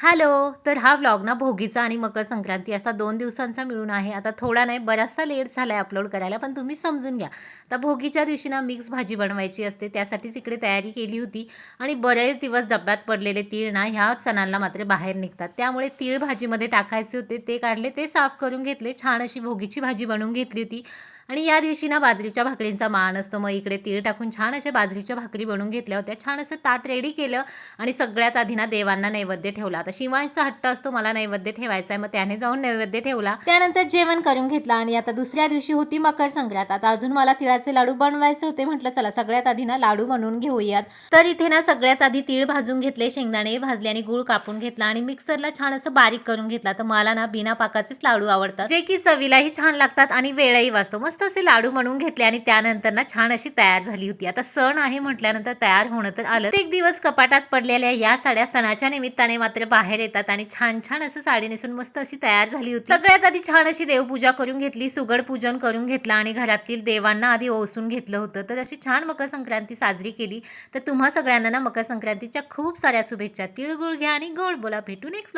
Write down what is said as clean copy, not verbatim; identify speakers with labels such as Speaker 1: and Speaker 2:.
Speaker 1: Hello. तर हा vlog ना भोगीचा आणि मकर संक्रांती असा 2 दिवसांचा मिळून आहे. आता थोडा नाही बराचसा लेट झालाय अपलोड करायला, पण तुम्ही समजून घ्या. आता भोगीच्या दिवशी ना मिक्स भाजी बनवायची असते, त्यासाठीच इकडे तयारी केली होती आणि बरेच दिवस डब्यात पडलेले तीळ ना ह्या सणांना मात्र बाहेर निघतात. त्यामुळे तीळ भाजीमध्ये टाकायचे होते, ते काढले, ते साफ करून घेतले. छान अशी भोगीची भाजी बनवून घेतली होती आणि या दिवशी ना बाजरीच्या भाकरींचा मान असतो. मग इकडे तीळ टाकून छान अशा बाजरीच्या भाकरी बनवून घेतल्या होत्या. छान असं ताट रेडी केलं आणि सगळ्यात आधी ना देवांना नैवेद्य ठेवला. आता शिवांचा हट्ट असतो मला नैवेद्य ठेवायचा आहे, मग त्याने जाऊन नैवेद्य ठेवला. त्यानंतर जेवण करून घेतलं आणि आता दुसऱ्या दिवशी होती मकर संक्रांत. आता अजून मला तिळाचे लाडू बनवायचे होते. म्हटलं चला सगळ्यात आधी ना लाडू बनवून घेऊयात. तर इथे ना सगळ्यात आधी तीळ भाजून घेतले, शेंगदाणे भाजले आणि गूळ कापून घेतला आणि मिक्सरला छान असं बारीक करून घेतला. तर मला ना बिना पाकाचेच लाडू आवडतात, जे की चवीलाही छान लागतात आणि वेळही वाचतो. मस्त असे लाडू बनवून घेतले आणि त्यानंतर ना छान अशी तयार झाली होती. आता सण आहे म्हटल्यानंतर तयार होणं तर आलं. एक दिवस कपाटात पडलेल्या या साड्या सणाच्या निमित्ताने मात्र बाहेर येतात आणि छान छान असं साडी नेसून मस्त अशी तयार झाली होती. सगळ्यात आधी छान अशी देवपूजा करून घेतली, सुगड पूजन करून घेतलं आणि घरातील देवांना आधी ओसून घेतलं होतं. तर अशी छान मकर संक्रांती साजरी केली. तर तुम्हा सगळ्यांना ना मकर संक्रांतीच्या खूप साऱ्या शुभेच्छा. तिळगुळ घ्या आणि गोड बोला. भेटू नेक्स्ट